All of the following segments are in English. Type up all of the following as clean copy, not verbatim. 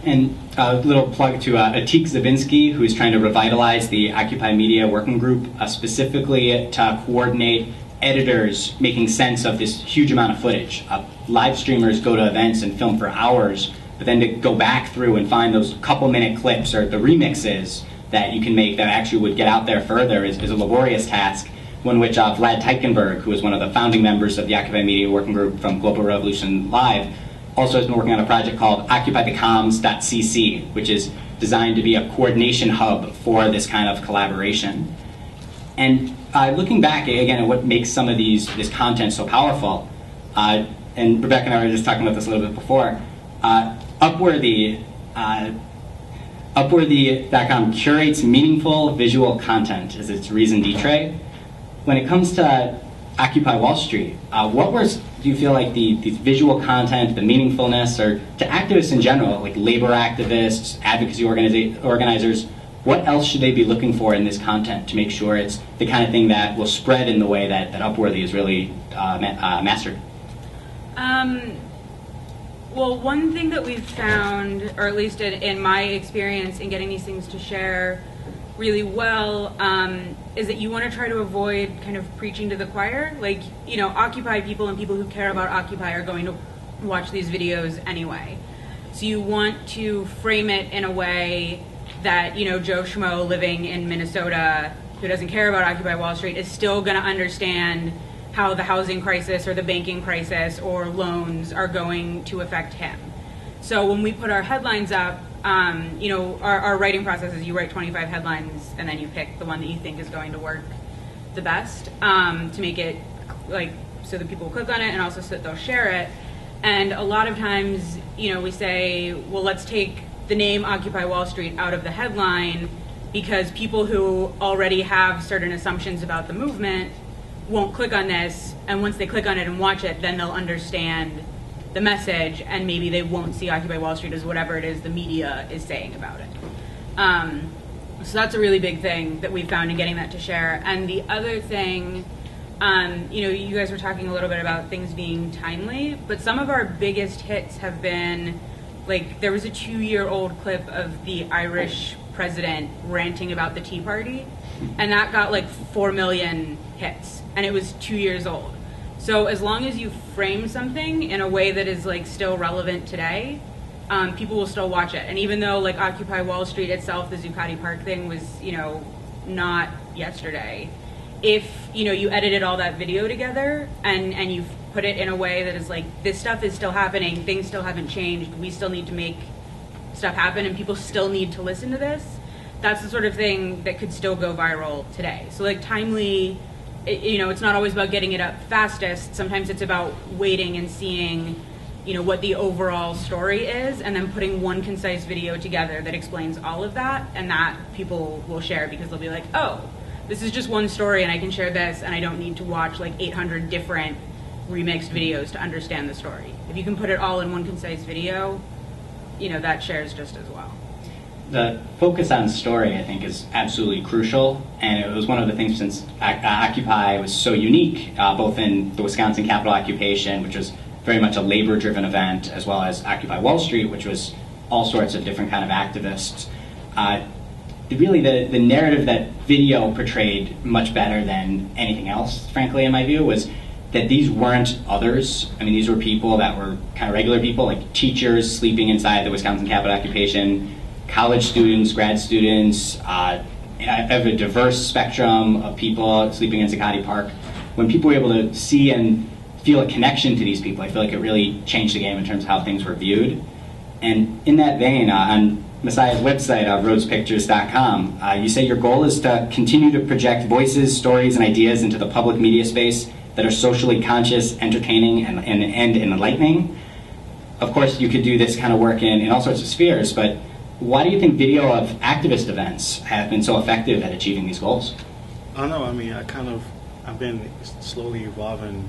And a little plug to Atik Zabinski, who is trying to revitalize the Occupy Media Working Group, specifically to coordinate editors making sense of this huge amount of footage. Live streamers go to events and film for hours, but then to go back through and find those couple-minute clips or the remixes that you can make that actually would get out there further is a laborious task, one which Vlad Teichenberg, who is one of the founding members of the Occupy Media Working Group from Global Revolution Live, also has been working on a project called occupythecoms.cc, which is designed to be a coordination hub for this kind of collaboration. And looking back, again, at what makes some of this content so powerful, and Rebecca and I were just talking about this a little bit before, Upworthy.com curates meaningful visual content as its reason d'etre. When it comes to Occupy Wall Street, do you feel like the visual content, the meaningfulness, or to activists in general, like labor activists, advocacy organizers, what else should they be looking for in this content to make sure it's the kind of thing that will spread in the way that Upworthy is really mastered? Well, one thing that we've found, or at least in my experience in getting these things to share really well, is that you want to try to avoid kind of preaching to the choir. Like, you know, Occupy people and people who care about Occupy are going to watch these videos anyway. So you want to frame it in a way that, you know, Joe Schmo living in Minnesota who doesn't care about Occupy Wall Street is still going to understand how the housing crisis or the banking crisis or loans are going to affect him. So when we put our headlines up, you know, our writing process is you write 25 headlines and then you pick the one that you think is going to work the best to make it like so that people will click on it and also so that they'll share it. And a lot of times, you know, we say, well, let's take the name Occupy Wall Street out of the headline because people who already have certain assumptions about the movement won't click on this, and once they click on it and watch it, then they'll understand the message, and maybe they won't see Occupy Wall Street as whatever it is the media is saying about it. So that's a really big thing that we found in getting that to share. And the other thing, you know, you guys were talking a little bit about things being timely, but some of our biggest hits have been, like, there was a 2-year-old clip of the Irish president ranting about the Tea Party, and that got like 4 million hits, and it was 2 years old. So as long as you frame something in a way that is like still relevant today, people will still watch it. And even though like Occupy Wall Street itself, the Zuccotti Park thing was, you know, not yesterday, if, you know, you edited all that video together and you put it in a way that is like, this stuff is still happening, things still haven't changed, we still need to make stuff happen and people still need to listen to this, that's the sort of thing that could still go viral today. So like timely, you know, it's not always about getting it up fastest. Sometimes it's about waiting and seeing, you know, what the overall story is, and then putting one concise video together that explains all of that, and that people will share because they'll be like, oh, this is just one story and I can share this and I don't need to watch like 800 different remixed videos to understand the story. If you can put it all in one concise video, you know, that shares just as well. The focus on story, I think, is absolutely crucial, and it was one of the things since Occupy was so unique, both in the Wisconsin Capitol occupation, which was very much a labor-driven event, as well as Occupy Wall Street, which was all sorts of different kind of activists. Really, the narrative that video portrayed much better than anything else, frankly, in my view, was that these weren't others. I mean, these were people that were kind of regular people, like teachers sleeping inside the Wisconsin Capitol occupation, college students, grad students, I have a diverse spectrum of people sleeping in Zuccotti Park. When people were able to see and feel a connection to these people, I feel like it really changed the game in terms of how things were viewed. And in that vein, on Messiah's website, rhodespictures.com, you say your goal is to continue to project voices, stories, and ideas into the public media space that are socially conscious, entertaining, and enlightening. Of course, you could do this kind of work in all sorts of spheres, but why do you think video of activist events have been so effective at achieving these goals? I don't know. I mean, I've been slowly evolving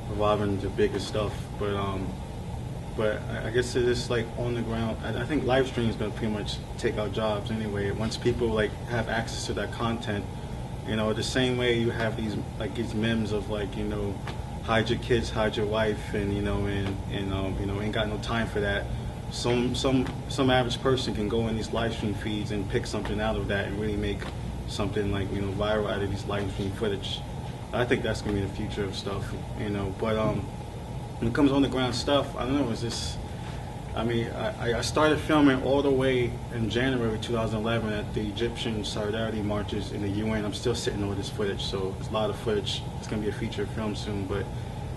to bigger stuff, but I guess it's just like on the ground. I think live stream is going to pretty much take our jobs anyway. Once people like have access to that content, you know, the same way you have these memes of like, you know, hide your kids, hide your wife, and you know, and you know, ain't got no time for that. some average person can go in these live stream feeds and pick something out of that and really make something like, you know, viral out of these live stream footage. I think that's gonna be the future of stuff, you know. But when it comes on the ground stuff, I don't know. It's just, I mean, I started filming all the way in January 2011 at the Egyptian Solidarity marches in the UN. I'm still sitting on this footage, so it's a lot of footage. It's gonna be a feature film soon, but.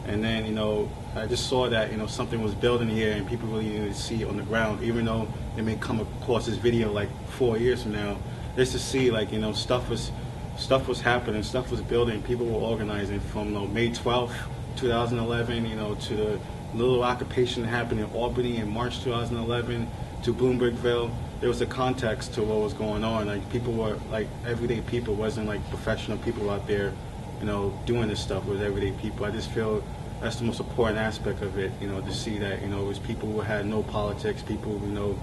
And then, you know, I just saw that, you know, something was building here and people really needed to see it on the ground, even though they may come across this video like 4 years from now, just to see, like, you know, stuff was happening, stuff was building, people were organizing from, you know, May 12th, 2011, you know, to the little occupation that happened in Albany in March 2011, to Bloombergville. There was a context to what was going on. Like, people were, like, everyday people, wasn't like professional people out there, you know, doing this stuff with everyday people. I just feel that's the most important aspect of it, you know, to see that, you know, it was people who had no politics, people, you know,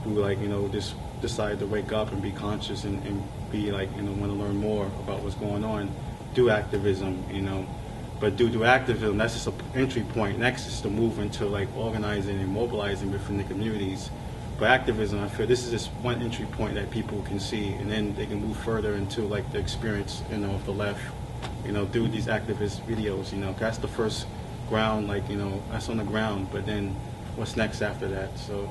who, like, you know, just decided to wake up and be conscious and be, like, you know, want to learn more about what's going on, do activism, you know. But do activism, that's just an entry point. Next is to move into, like, organizing and mobilizing within the communities. But activism, I feel this is just one entry point that people can see, and then they can move further into, like, the experience, you know, of the left, you know, do these activist videos, you know. That's the first ground, like, you know, that's on the ground, but then what's next after that? So.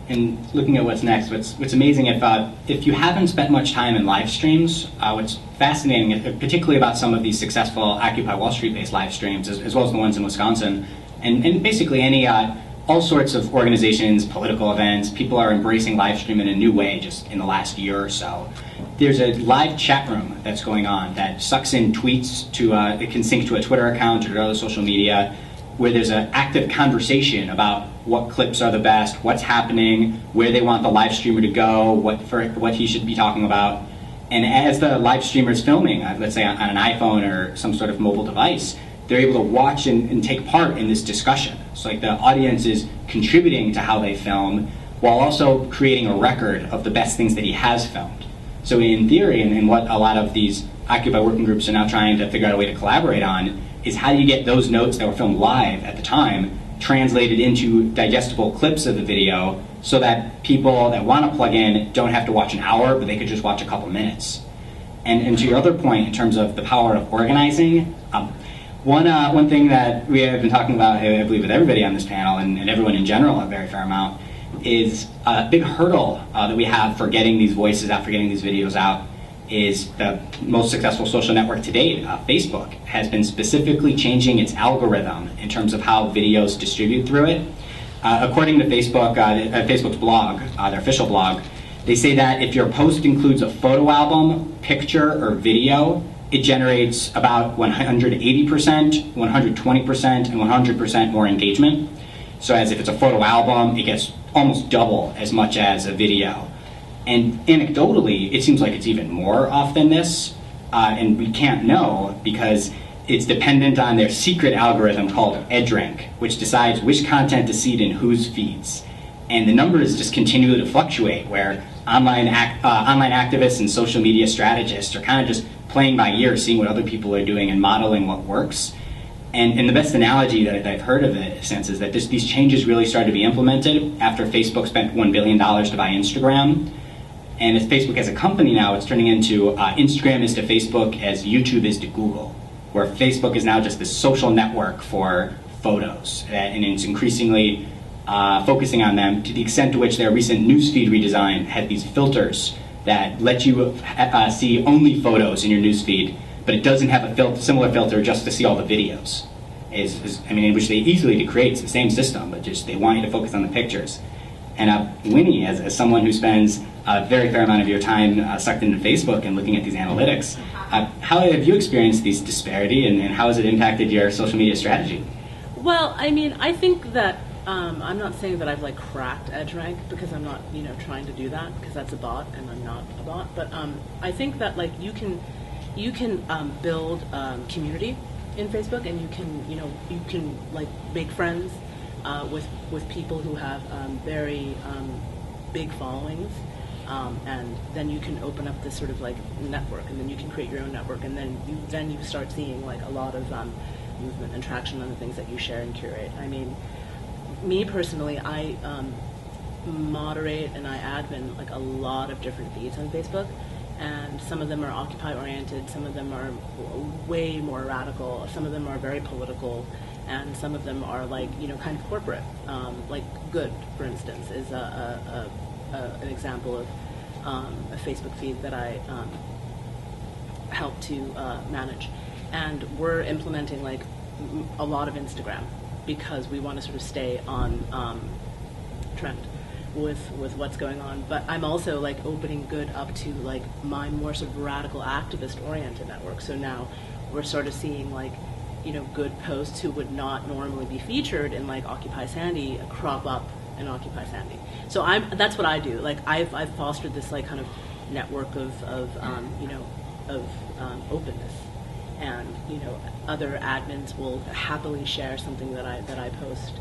And looking at what's next, what's amazing, if you haven't spent much time in live streams, what's fascinating, particularly about some of these successful Occupy Wall Street-based live streams, as well as the ones in Wisconsin, and basically any, all sorts of organizations, political events, people are embracing live stream in a new way just in the last year or so. There's a live chat room that's going on that sucks in tweets to, it can sync to a Twitter account or to other social media, where there's an active conversation about what clips are the best, what's happening, where they want the live streamer to go, what he should be talking about. And as the live streamer is filming, let's say on an iPhone or some sort of mobile device, they're able to watch and take part in this discussion. So, like, the audience is contributing to how they film while also creating a record of the best things that he has filmed. So in theory, and what a lot of these Occupy working groups are now trying to figure out a way to collaborate on, is how do you get those notes that were filmed live at the time translated into digestible clips of the video so that people that want to plug in don't have to watch an hour, but they could just watch a couple minutes. And to your other point, in terms of the power of organizing, one thing that we have been talking about, I believe, with everybody on this panel, and everyone in general a very fair amount, is a big hurdle that we have for getting these voices out, for getting these videos out, is the most successful social network to date, Facebook, has been specifically changing its algorithm in terms of how videos distribute through it. According to Facebook, Facebook's blog, their official blog, they say that if your post includes a photo album, picture, or video, it generates about 180%, 120%, and 100% more engagement. So as if it's a photo album, it gets almost double as much as a video. And anecdotally, it seems like it's even more off than this, and we can't know because it's dependent on their secret algorithm called EdgeRank, which decides which content to seed in whose feeds. And the numbers just continue to fluctuate, where online activists and social media strategists are kind of just playing by ear, seeing what other people are doing and modeling what works. And the best analogy that I've heard of it since is that these changes really started to be implemented after Facebook spent $1 billion to buy Instagram. And as Facebook as a company now, it's turning into Instagram is to Facebook as YouTube is to Google, where Facebook is now just this social network for photos. And it's increasingly focusing on them to the extent to which their recent newsfeed redesign had these filters that let you see only photos in your newsfeed, but it doesn't have a similar filter just to see all the videos. In which they easily create the same system, but just they want you to focus on the pictures. And Winnie, as someone who spends a very fair amount of your time sucked into Facebook and looking at these analytics, how have you experienced these disparity, and how has it impacted your social media strategy? Well, I mean, I think that I'm not saying that I've like cracked EdgeRank, because I'm not, trying to do that, because that's a bot and I'm not a bot. But I think that like you can build community in Facebook, and you can like make friends with people who have very big followings, and then you can open up this sort of like network, and then you can create your own network, and then you start seeing like a lot of movement and traction on the things that you share and curate. I mean, me personally, I moderate and I admin like a lot of different feeds on Facebook, and some of them are Occupy oriented, some of them are way more radical, some of them are very political, and some of them are like, you know, kind of corporate. Like Good, for instance, is an example of a Facebook feed that I help to manage, and we're implementing like a lot of Instagram because we want to sort of stay on trend with what's going on. But I'm also like opening Good up to like my more sort of radical activist oriented network. So now we're sort of seeing like, you know, Good posts who would not normally be featured in like Occupy Sandy crop up in Occupy Sandy. So that's what I do. Like I've fostered this like kind of network of openness, and you know, other admins will happily share something that I post,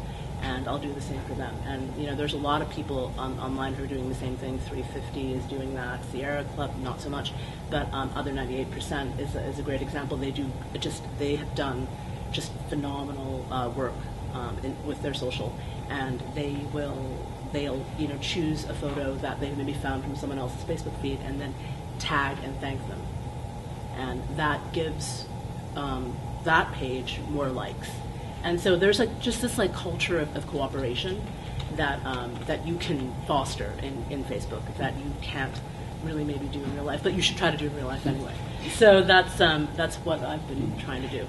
and I'll do the same for them. And you know, there's a lot of people online who are doing the same thing. 350 is doing that. Sierra Club, not so much, but Other 98% is a great example. They have done just phenomenal work with their social, and they'll you know, choose a photo that they maybe found from someone else's Facebook feed and then tag and thank them, and that gives that page more likes. And so there's like just this like culture of cooperation that that you can foster in Facebook that you can't really maybe do in real life, but you should try to do in real life anyway. So that's what I've been trying to do.